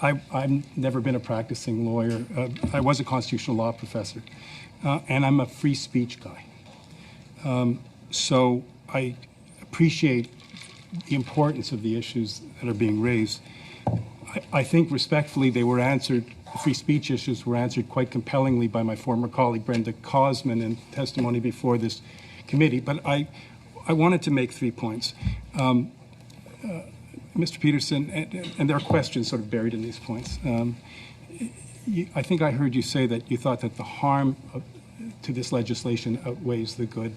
I've never been a practicing lawyer. I was a constitutional law professor, and I'm a free speech guy. So I appreciate the importance of the issues that are being raised. I think respectfully they were answered, the free speech issues were answered quite compellingly by my former colleague Brenda Cosman in testimony before this committee. But I wanted to make 3 points. Mr. Peterson, and there are questions sort of buried in these points. I think I heard you say that you thought that the harm to this legislation outweighs the good,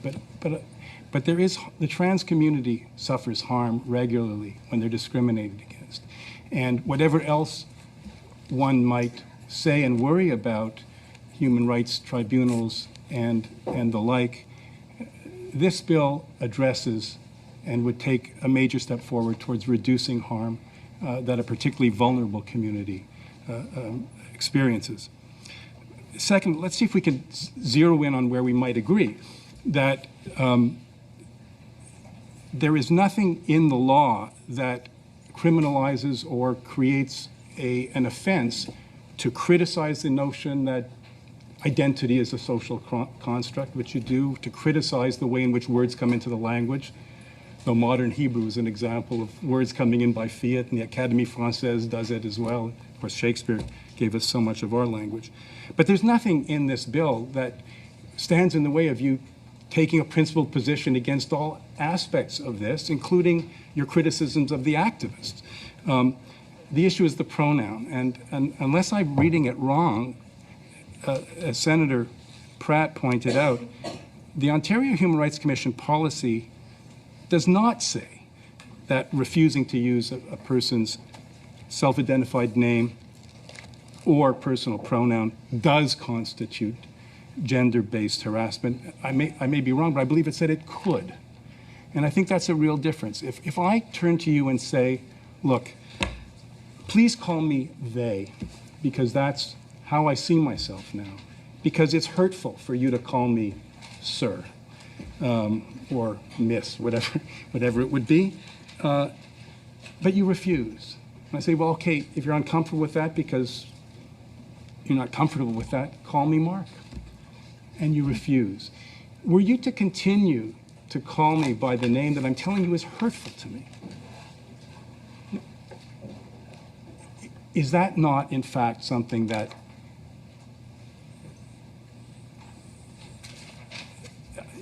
but there is, the trans community suffers harm regularly when they're discriminated against. And whatever else one might say and worry about human rights tribunals and the like, this bill addresses and would take a major step forward towards reducing harm that a particularly vulnerable community experiences. Second, let's see if we can zero in on where we might agree, that there is nothing in the law that criminalizes or creates an offense to criticize the notion that identity is a social construct, which you do, to criticize the way in which words come into the language. Though modern Hebrew is an example of words coming in by fiat, and the Académie Française does it as well. Of course, Shakespeare gave us so much of our language. But there's nothing in this bill that stands in the way of you taking a principled position against all aspects of this, including your criticisms of the activists. The issue is the pronoun, and unless I'm reading it wrong, as Senator Pratt pointed out, the Ontario Human Rights Commission policy does not say that refusing to use a person's self-identified name or personal pronoun does constitute gender-based harassment. I may be wrong, but I believe it said it could. And I think that's a real difference. If I turn to you and say, look, please call me they, because that's how I see myself now, because it's hurtful for you to call me sir, or miss, whatever it would be, but you refuse. And I say, well, okay, if you're uncomfortable with that because you're not comfortable with that, call me Mark. And you refuse. Were you to continue to call me by the name that I'm telling you is hurtful to me, is that not, in fact, something that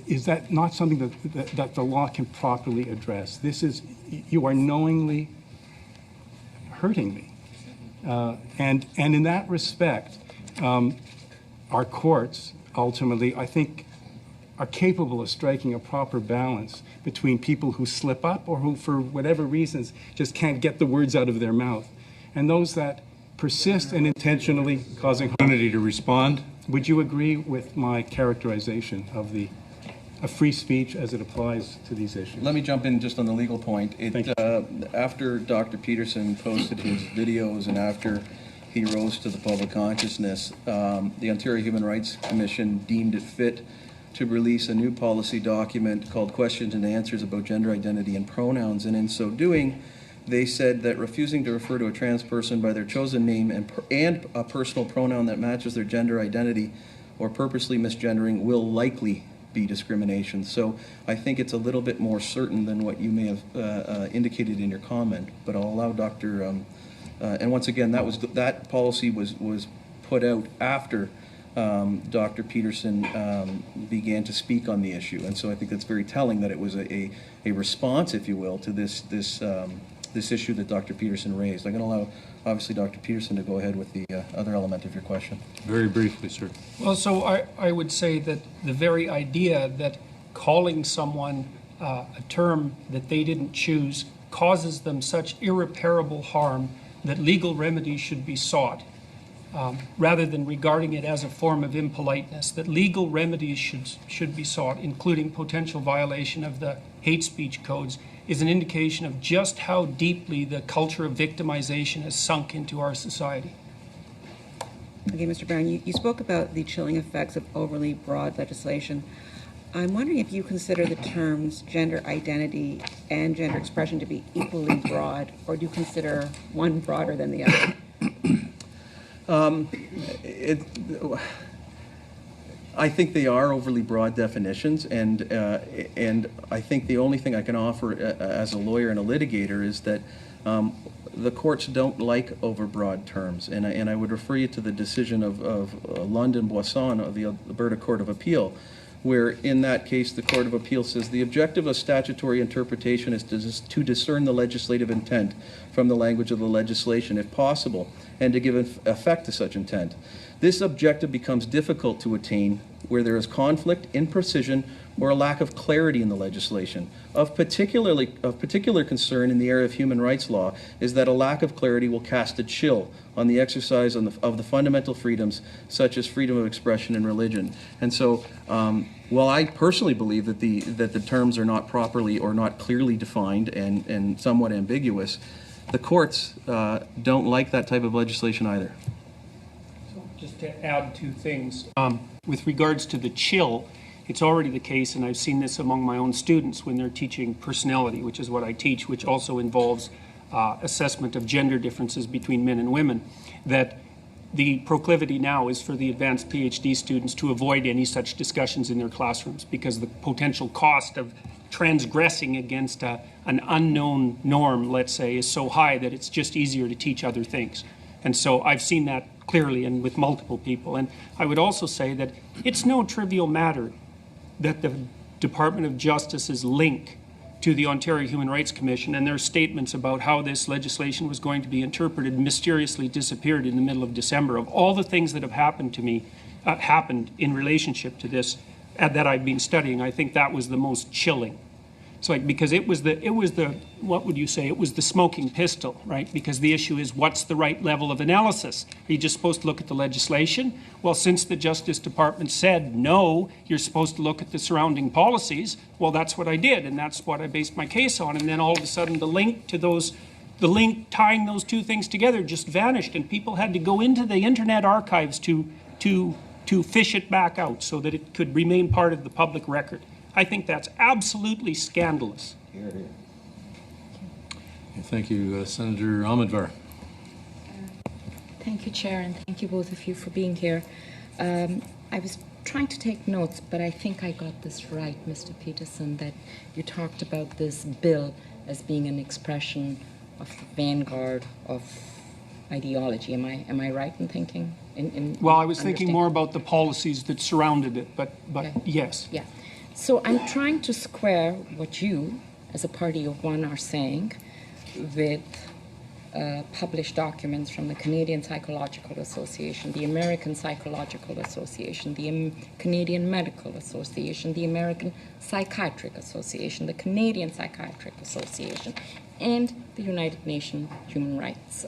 that the law can properly address? This is, you are knowingly hurting me. And in that respect, our courts ultimately, I think, are capable of striking a proper balance between people who slip up or who, for whatever reasons, just can't get the words out of their mouth, and those that persist in intentionally causing harm. Opportunity to respond. Would you agree with my characterization of free speech as it applies to these issues? Let me jump in just on the legal point. After Dr. Peterson posted his videos and after he rose to the public consciousness, the Ontario Human Rights Commission deemed it fit to release a new policy document called Questions and Answers about Gender Identity and Pronouns, and in so doing, they said that refusing to refer to a trans person by their chosen name and a personal pronoun that matches their gender identity or purposely misgendering will likely be discrimination. So I think it's a little bit more certain than what you may have indicated in your comment, but I'll allow Dr. And once again, that policy was put out after Dr. Peterson began to speak on the issue, and so I think that's very telling that it was a response, if you will, to this issue that Dr. Peterson raised. I'm going to allow, obviously, Dr. Peterson to go ahead with the other element of your question. Very briefly, sir. Well, so I would say that the very idea that calling someone a term that they didn't choose causes them such irreparable harm that legal remedies should be sought, rather than regarding it as a form of impoliteness, that legal remedies should be sought, including potential violation of the hate speech codes, is an indication of just how deeply the culture of victimization has sunk into our society. Okay, Mr. Brown, you spoke about the chilling effects of overly broad legislation. I'm wondering if you consider the terms gender identity and gender expression to be equally broad, or do you consider one broader than the other? I think they are overly broad definitions, and I think the only thing I can offer as a lawyer and a litigator is that the courts don't like overbroad terms, and I would refer you to the decision of London Boisson of the Alberta Court of Appeal, where in that case the Court of Appeal says the objective of statutory interpretation is to discern the legislative intent from the language of the legislation, if possible, and to give effect to such intent. This objective becomes difficult to attain where there is conflict, imprecision, or a lack of clarity in the legislation. Of particular concern in the area of human rights law is that a lack of clarity will cast a chill on the exercise of the fundamental freedoms, such as freedom of expression and religion. And so, while I personally believe that the terms are not properly or not clearly defined and somewhat ambiguous, the courts don't like that type of legislation either. Just to add two things. With regards to the chill, it's already the case, and I've seen this among my own students when they're teaching personality, which is what I teach, which also involves assessment of gender differences between men and women, that the proclivity now is for the advanced PhD students to avoid any such discussions in their classrooms because the potential cost of transgressing against an unknown norm, let's say, is so high that it's just easier to teach other things. And so I've seen that clearly and with multiple people. And I would also say that it's no trivial matter that the Department of Justice's link to the Ontario Human Rights Commission and their statements about how this legislation was going to be interpreted mysteriously disappeared in the middle of December. Of all the things that have happened to me, happened in relationship to this that I've been studying, I think that was the most chilling. It's like, because it was the, what would you say? It was the smoking pistol, right? Because the issue is, what's the right level of analysis? Are you just supposed to look at the legislation? Well, since the Justice Department said, no, you're supposed to look at the surrounding policies, well, that's what I did, and that's what I based my case on. And then all of a sudden, the link tying those two things together just vanished, and people had to go into the Internet archives to fish it back out so that it could remain part of the public record. I think that's absolutely scandalous. Here, here. Thank you, Senator Ahmedvar. Thank you, Chair, and thank you both of you for being here. I was trying to take notes, but I think I got this right, Mr. Peterson, that you talked about this bill as being an expression of the vanguard of ideology. Am I right in thinking? Well, I was thinking more about the policies that surrounded it, but Okay. yes. Yeah. So I'm trying to square what you, as a party of one, are saying with published documents from the Canadian Psychological Association, the American Psychological Association, the Canadian Medical Association, the American Psychiatric Association, the Canadian Psychiatric Association, and the United Nations Human Rights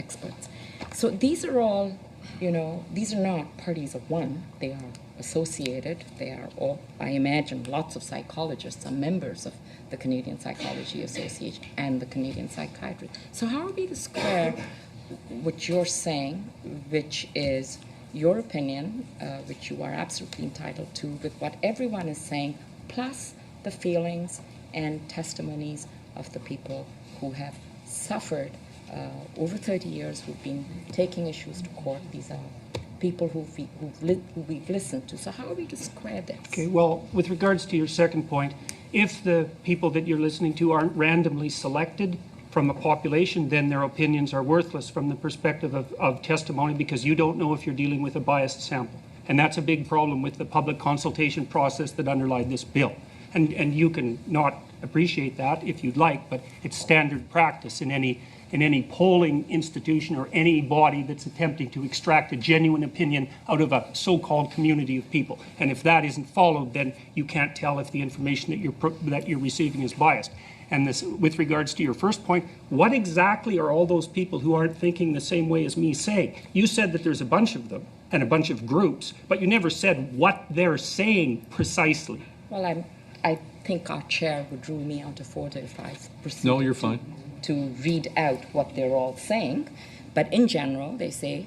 experts. So these are all, these are not parties of one. They are associated. They are all, I imagine, lots of psychologists are members of the Canadian Psychology Association and the Canadian Psychiatry. So how are we to square what you're saying, which is your opinion, which you are absolutely entitled to, with what everyone is saying, plus the feelings and testimonies of the people who have suffered over 30 years, who've been taking issues to court? These are people who we've listened to. So how are we to square this? Okay, well, with regards to your second point, if the people that you're listening to aren't randomly selected from a population, then their opinions are worthless from the perspective of testimony, because you don't know if you're dealing with a biased sample. And that's a big problem with the public consultation process that underlied this bill. And you can not appreciate that if you'd like, but it's standard practice in any polling institution or any body that's attempting to extract a genuine opinion out of a so-called community of people. And if that isn't followed, then you can't tell if the information that you're receiving is biased. And this, with regards to your first point, what exactly are all those people who aren't thinking the same way as me saying? You said that there's a bunch of them and a bunch of groups, but you never said what they're saying precisely. Well, I think our chair would rule me out of order if I proceeded. No, you're fine. To read out what they're all saying. But in general, they say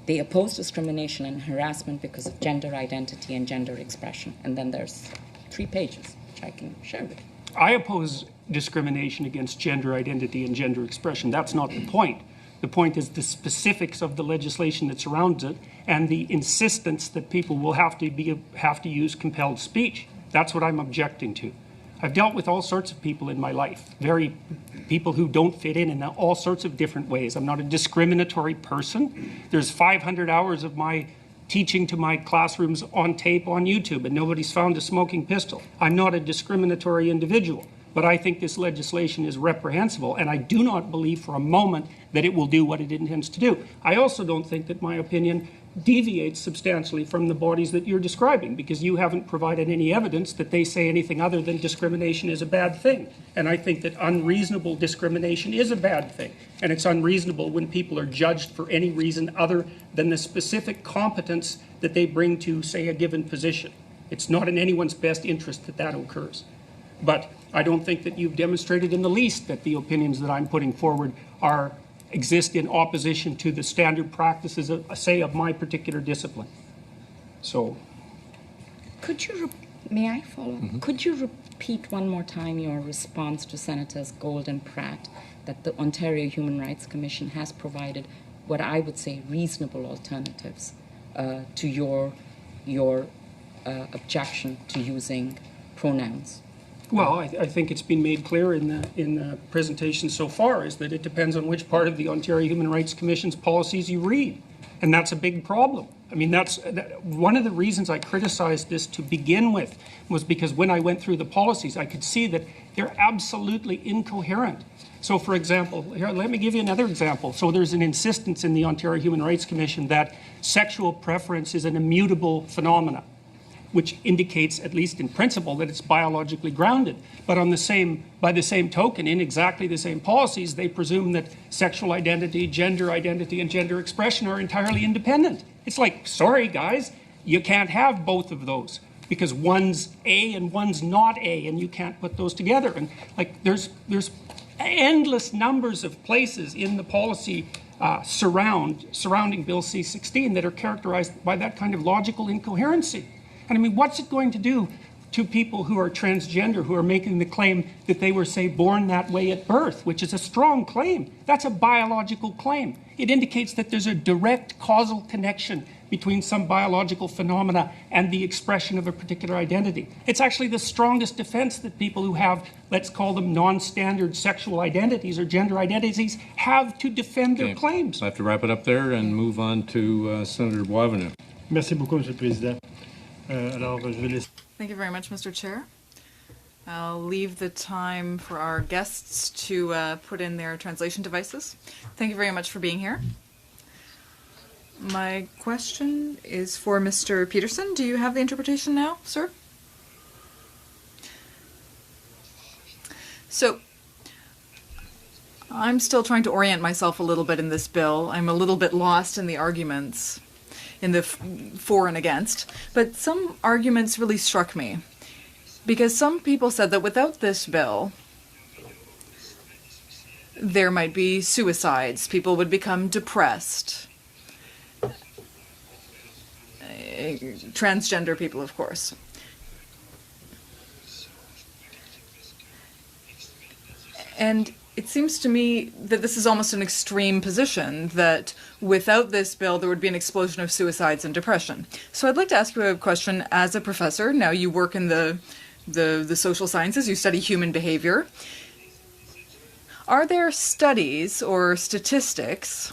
they oppose discrimination and harassment because of gender identity and gender expression. And then there's 3 pages, which I can share with you. I oppose discrimination against gender identity and gender expression. That's not the point. The point is the specifics of the legislation that surrounds it and the insistence that people will have to use compelled speech. That's what I'm objecting to. I've dealt with all sorts of people in my life, people who don't fit in all sorts of different ways. I'm not a discriminatory person. There's 500 hours of my teaching to my classrooms on tape on YouTube, and nobody's found a smoking pistol. I'm not a discriminatory individual, but I think this legislation is reprehensible, and I do not believe for a moment that it will do what it intends to do. I also don't think that my opinion deviates substantially from the bodies that you're describing, because you haven't provided any evidence that they say anything other than discrimination is a bad thing. And I think that unreasonable discrimination is a bad thing. And it's unreasonable when people are judged for any reason other than the specific competence that they bring to, say, a given position. It's not in anyone's best interest that that occurs. But I don't think that you've demonstrated in the least that the opinions that I'm putting forward exist in opposition to the standard practices, say, of my particular discipline. So, may I follow? Could you repeat one more time your response to Senators Gold and Pratt that the Ontario Human Rights Commission has provided what I would say reasonable alternatives to your objection to using pronouns? well, I think it's been made clear in the presentation so far is that it depends on which part of the Ontario Human Rights Commission's policies you read, and that's a big problem. I mean, one of the reasons I criticized this to begin with was because when I went through the policies, I could see that they're absolutely incoherent. So, for example, here, let me give you another example. So there's an insistence in the Ontario Human Rights Commission that sexual preference is an immutable phenomena, which indicates, at least in principle, that it's biologically grounded. But by the same token, in exactly the same policies, they presume that sexual identity, and gender expression are entirely independent. It's like, sorry guys, you can't have both of those because one's A and one's not A, and you can't put those together. And like, there's endless numbers of places in the policy surrounding Bill C-16 that are characterized by that kind of logical incoherency. And I mean, what's it going to do to people who are transgender, who are making the claim that they were, say, born that way at birth, which is a strong claim? That's a biological claim. It indicates that there's a direct causal connection between some biological phenomena and the expression of a particular identity. It's actually the strongest defense that people who have, let's call them non-standard sexual identities or gender identities, have to defend their claims. I have to wrap it up there and move on to Senator Boisvenu. Merci beaucoup, Monsieur le Président. Thank you very much, Mr. Chair. I'll leave the time for our guests to put in their translation devices. Thank you very much for being here. My question is for Mr. Peterson. Do you have the interpretation now, sir? So, I'm still trying to orient myself a little bit in this bill. I'm a little bit lost in the arguments, in the for and against, but some arguments really struck me, because some people said that without this bill, there might be suicides, people would become depressed, transgender people, of course. And it seems to me that this is almost an extreme position, that without this bill there would be an explosion of suicides and depression. So I'd like to ask you a question as a professor. Now you work in the social sciences, you study human behavior. Are there studies or statistics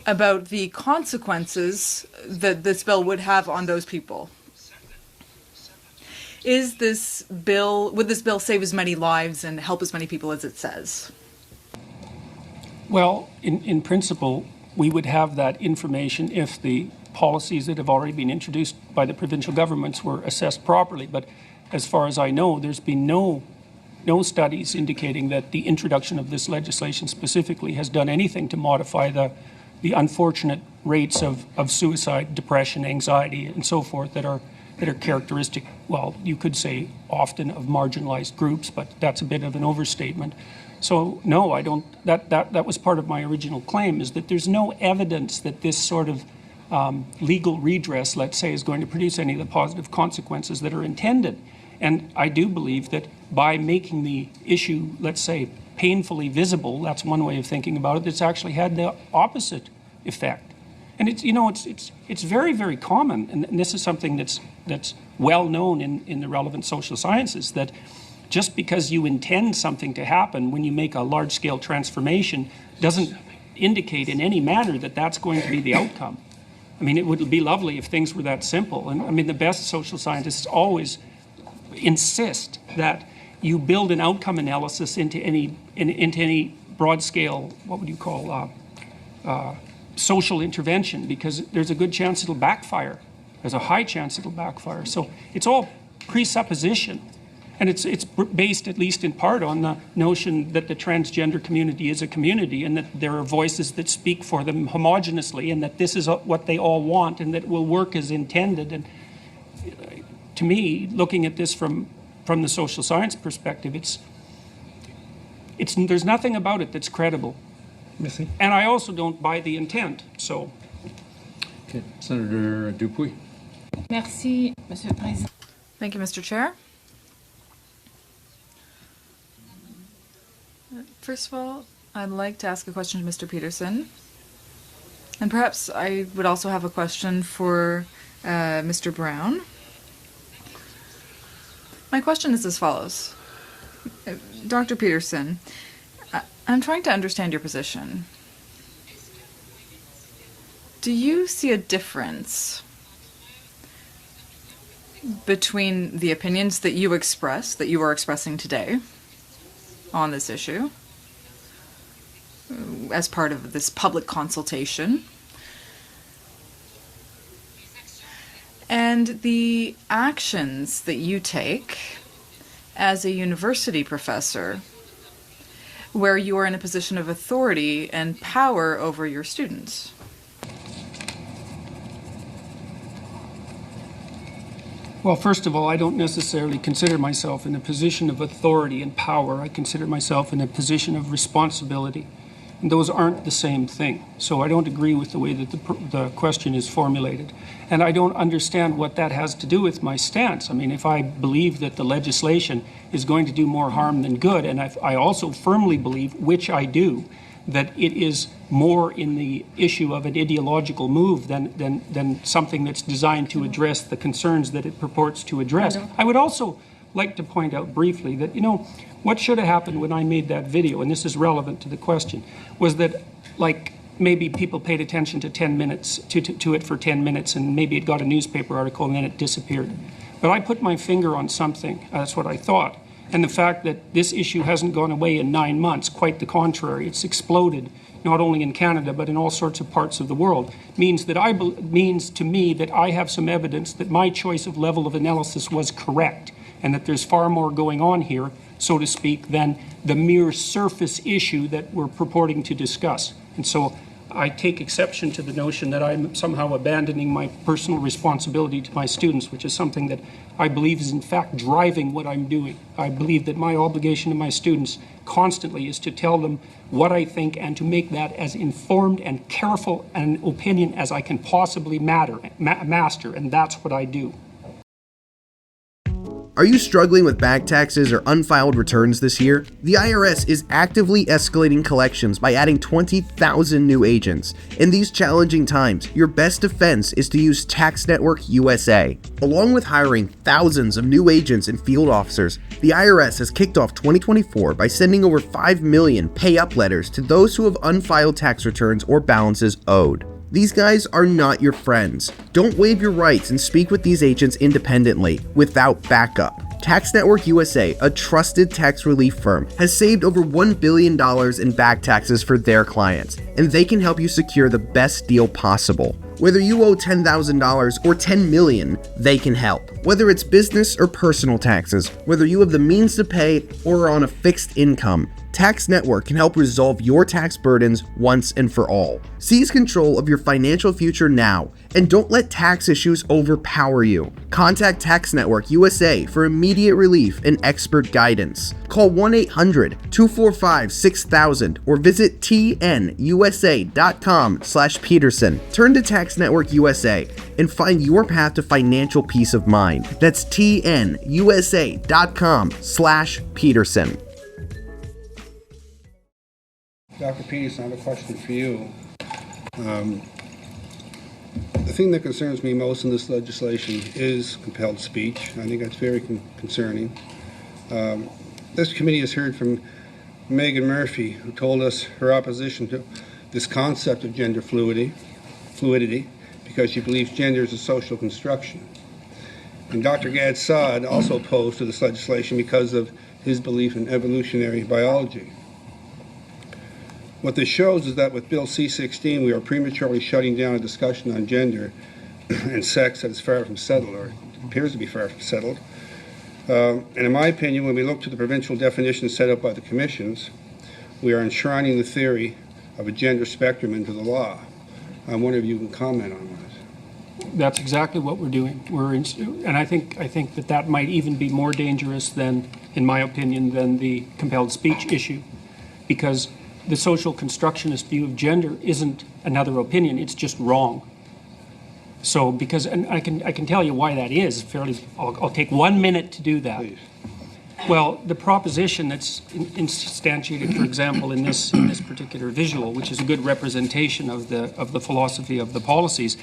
about the consequences that this bill would have on those people? Would this bill save as many lives and help as many people as it says? Well, in principle, we would have that information if the policies that have already been introduced by the provincial governments were assessed properly. But as far as I know, there's been no studies indicating that the introduction of this legislation specifically has done anything to modify the unfortunate rates of suicide, depression, anxiety, and so forth that are characteristic, well, you could say often of marginalized groups, but that's a bit of an overstatement. So no, I don't, that was part of my original claim, is that there's no evidence that this sort of legal redress, let's say, is going to produce any of the positive consequences that are intended. And I do believe that by making the issue, let's say, painfully visible, that's one way of thinking about it, that's actually had the opposite effect. And it's very, very common, and this is something that's well known in the relevant social sciences, that just because you intend something to happen when you make a large-scale transformation doesn't indicate in any manner that that's going to be the outcome. I mean, it would be lovely if things were that simple. And I mean, the best social scientists always insist that you build an outcome analysis into any broad-scale, what would you call, social intervention, because there's a good chance it'll backfire. There's a high chance it'll backfire. So it's all presupposition. And it's based, at least in part, on the notion that the transgender community is a community and that there are voices that speak for them homogeneously and that this is what they all want and that it will work as intended. And to me, looking at this from the social science perspective, there's nothing about it that's credible. Merci. And I also don't buy the intent, so. Okay. Senator Dupuy. Merci, Monsieur le Président. Thank you, Mr. Chair. First of all, I'd like to ask a question to Mr. Peterson. And perhaps I would also have a question for Mr. Brown. My question is as follows. Dr. Peterson, I'm trying to understand your position. Do you see a difference between the opinions that you express, that you are expressing today on this issue, as part of this public consultation, and the actions that you take as a university professor, where you are in a position of authority and power over your students? Well, first of all, I don't necessarily consider myself in a position of authority and power. I consider myself in a position of responsibility. And those aren't the same thing. So I don't agree with the way that the question is formulated. And I don't understand what that has to do with my stance. I mean, if I believe that the legislation is going to do more harm than good, and I also firmly believe, which I do, that it is more in the issue of an ideological move than something that's designed to address the concerns that it purports to address. I would also like to point out briefly that, what should have happened when I made that video, and this is relevant to the question, was that, like, maybe people paid attention to 10 minutes, to it for 10 minutes, and maybe it got a newspaper article and then it disappeared. But I put my finger on something, that's what I thought. And the fact that this issue hasn't gone away in 9 months, quite the contrary, it's exploded, not only in Canada, but in all sorts of parts of the world, means to me that I have some evidence that my choice of level of analysis was correct, and that there's far more going on here, so to speak, than the mere surface issue that we're purporting to discuss. And so I take exception to the notion that I'm somehow abandoning my personal responsibility to my students, which is something that I believe is in fact driving what I'm doing. I believe that my obligation to my students constantly is to tell them what I think and to make that as informed and careful an opinion as I can possibly master, and that's what I do. Are you struggling with back taxes or unfiled returns this year? The IRS is actively escalating collections by adding 20,000 new agents. In these challenging times, your best defense is to use Tax Network USA. Along with hiring thousands of new agents and field officers, the IRS has kicked off 2024 by sending over 5 million pay-up letters to those who have unfiled tax returns or balances owed. These guys are not your friends. Don't waive your rights and speak with these agents independently, without backup. Tax Network USA, a trusted tax relief firm, has saved over $1 billion in back taxes for their clients, and they can help you secure the best deal possible. Whether you owe $10,000 or $10 million, they can help. Whether it's business or personal taxes, whether you have the means to pay or are on a fixed income, Tax Network can help resolve your tax burdens once and for all. Seize control of your financial future now, and don't let tax issues overpower you. Contact Tax Network USA for immediate relief and expert guidance. Call 1-800-245-6000 or visit tnusa.com/Peterson. Turn to Tax Network USA and find your path to financial peace of mind. That's tnusa.com/Peterson. Dr. Peterson, I have a question for you. The thing that concerns me most in this legislation is compelled speech. I think that's very concerning. This committee has heard from Megan Murphy, who told us her opposition to this concept of gender fluidity because she believes gender is a social construction. And Dr. Gad Saad also opposed to this legislation because of his belief in evolutionary biology. What this shows is that with Bill C-16, we are prematurely shutting down a discussion on gender and sex that is far from settled, or appears to be far from settled. And in my opinion, when we look to the provincial definitions set up by the commissions, we are enshrining the theory of a gender spectrum into the law. I wonder if you can comment on that. That's exactly what we're doing. And I think that might even be more dangerous than, in my opinion, than the compelled speech issue, because the social constructionist view of gender isn't another opinion, it's just wrong. So, and I can tell you why that is fairly, I'll take 1 minute to do that. Please. Well, the proposition that's instantiated, for example, in this particular visual, which is a good representation of the philosophy of the policies,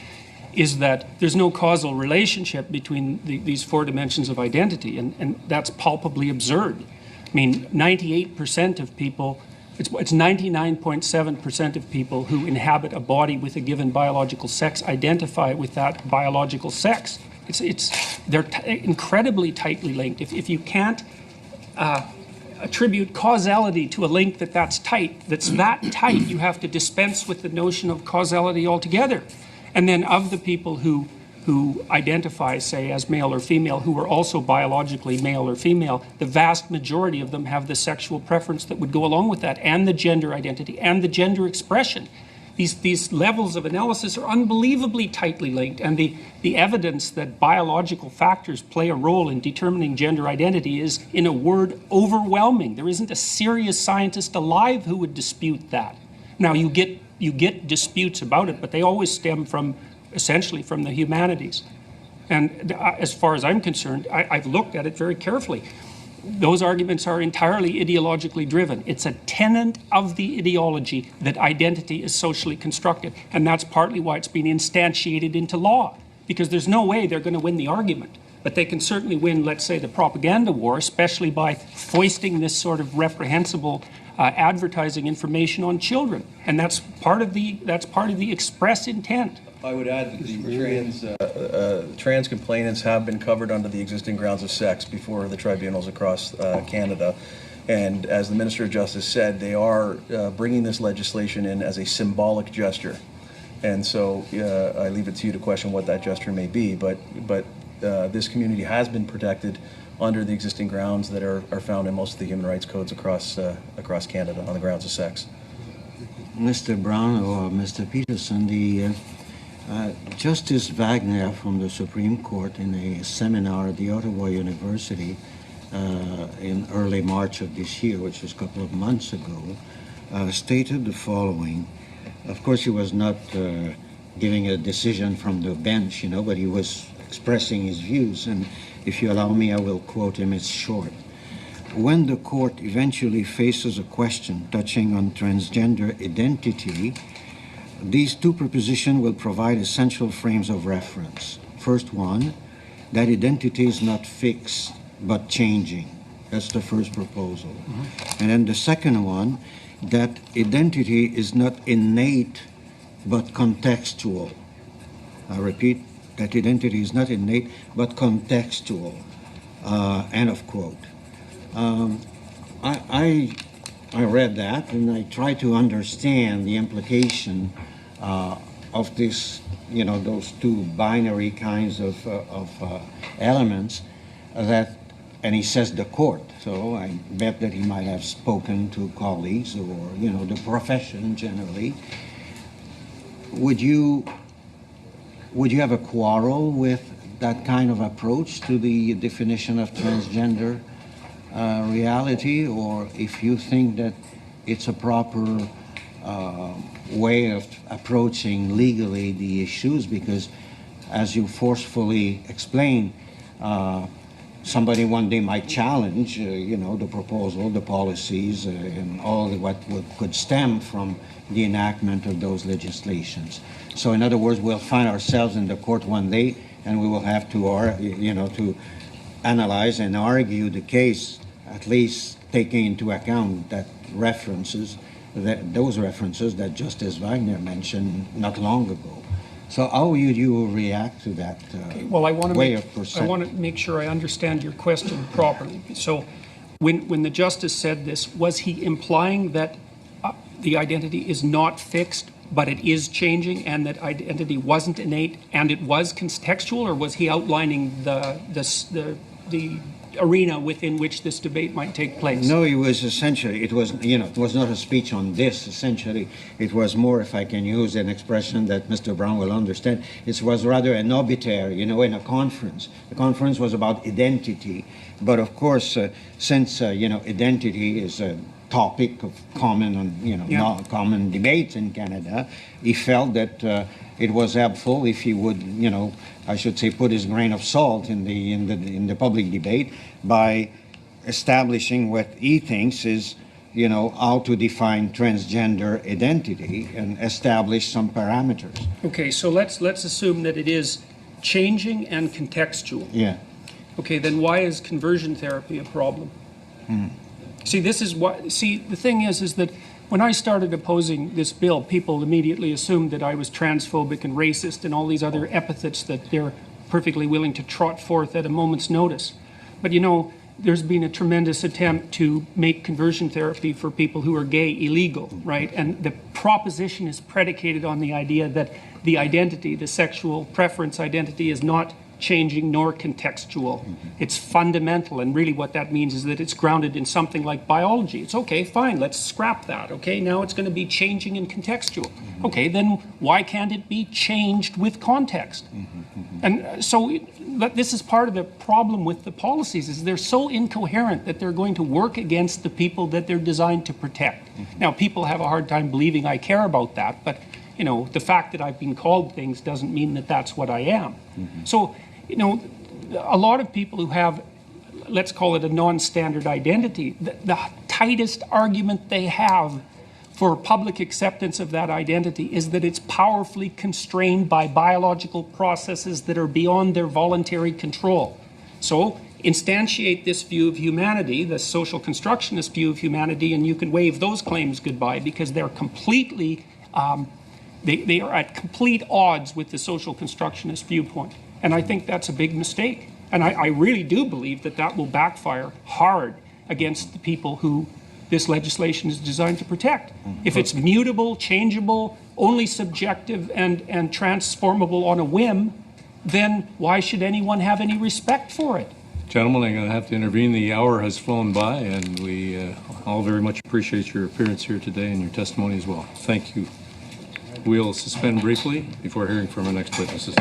is that there's no causal relationship between these four dimensions of identity, and that's palpably absurd. I mean, 98% of people, it's 99.7% of people who inhabit a body with a given biological sex identify with that biological sex. They're incredibly tightly linked. If you can't attribute causality to a link that's that tight, you have to dispense with the notion of causality altogether. And then of the people who identify, say, as male or female, who are also biologically male or female, the vast majority of them have the sexual preference that would go along with that, and the gender identity, and the gender expression. These levels of analysis are unbelievably tightly linked, and the evidence that biological factors play a role in determining gender identity is, in a word, overwhelming. There isn't a serious scientist alive who would dispute that. Now, you get disputes about it, but they always stem essentially from the humanities. And as far as I'm concerned, I've looked at it very carefully. Those arguments are entirely ideologically driven. It's a tenet of the ideology that identity is socially constructed, and that's partly why it's been instantiated into law, because there's no way they're going to win the argument. But they can certainly win, let's say, the propaganda war, especially by foisting this sort of reprehensible advertising information on children, and that's part of the express intent. I would add that the trans complainants have been covered under the existing grounds of sex before the tribunals across Canada. And as the Minister of Justice said, they are bringing this legislation in as a symbolic gesture. And so I leave it to you to question what that gesture may be. But this community has been protected under the existing grounds that are found in most of the human rights codes across Canada on the grounds of sex. Mr. Brown or Mr. Peterson, the Justice Wagner from the Supreme Court in a seminar at the Ottawa University in early March of this year, which was a couple of months ago, stated the following. Of course, he was not giving a decision from the bench, but he was expressing his views, and if you allow me, I will quote him. It's short. When the court eventually faces a question touching on transgender identity, these two propositions will provide essential frames of reference. First one, that identity is not fixed, but changing. That's the first proposal. And then the second one, that identity is not innate, but contextual. I repeat, that identity is not innate, but contextual. End of quote. I read that, and I tried to understand the implication of this, those two binary kinds of elements that, and he says the court, so I bet that he might have spoken to colleagues or, the profession generally. Would you have a quarrel with that kind of approach to the definition of transgender reality, or if you think that it's a proper way of approaching legally the issues? Because as you forcefully explained, somebody one day might challenge, the proposal, the policies, and all what could stem from the enactment of those legislations. So in other words, we'll find ourselves in the court one day, and we will have to analyze and argue the case, at least taking into account those references that Justice Wagner mentioned not long ago. So how would you react to that Well, I want to to make sure I understand your question properly. So when the justice said this, was he implying that the identity is not fixed, but it is changing, and that identity wasn't innate and it was contextual, or was he outlining the arena within which this debate might take place? No, it was essentially, it was not a speech on this. Essentially, it was more, if I can use an expression that Mr. Brown will understand, it was rather an obituary, in a conference. The conference was about identity, but of course, since identity is a topic of common debate in Canada, he felt that it was helpful if he would, I should say, put his grain of salt in the public debate by establishing what he thinks is, how to define transgender identity and establish some parameters. Okay, so let's assume that it is changing and contextual. Yeah. Okay, then why is conversion therapy a problem? See, the thing is that when I started opposing this bill, people immediately assumed that I was transphobic and racist and all these other epithets that they're perfectly willing to trot forth at a moment's notice. But there's been a tremendous attempt to make conversion therapy for people who are gay illegal, right? And the proposition is predicated on the idea that the identity, the sexual preference identity, is not changing nor contextual. It's fundamental, and really what that means is that it's grounded in something like biology. It's okay, fine, let's scrap that. Okay, now it's going to be changing and contextual. Okay, then why can't it be changed with context? And so this is part of the problem with the policies, is they're so incoherent that they're going to work against the people that they're designed to protect. Now, people have a hard time believing I care about that, but the fact that I've been called things doesn't mean that that's what I am. So, a lot of people who have, let's call it a non-standard identity, the tightest argument they have for public acceptance of that identity is that it's powerfully constrained by biological processes that are beyond their voluntary control. So instantiate this view of humanity, the social constructionist view of humanity, and you can wave those claims goodbye, because they're completely, they are at complete odds with the social constructionist viewpoint. And I think that's a big mistake. And I really do believe that that will backfire hard against the people who this legislation is designed to protect. If it's mutable, changeable, only subjective and transformable on a whim, then why should anyone have any respect for it? Gentlemen, I'm going to have to intervene. The hour has flown by, and we all very much appreciate your appearance here today and your testimony as well. Thank you. We'll suspend briefly before hearing from our next witnesses.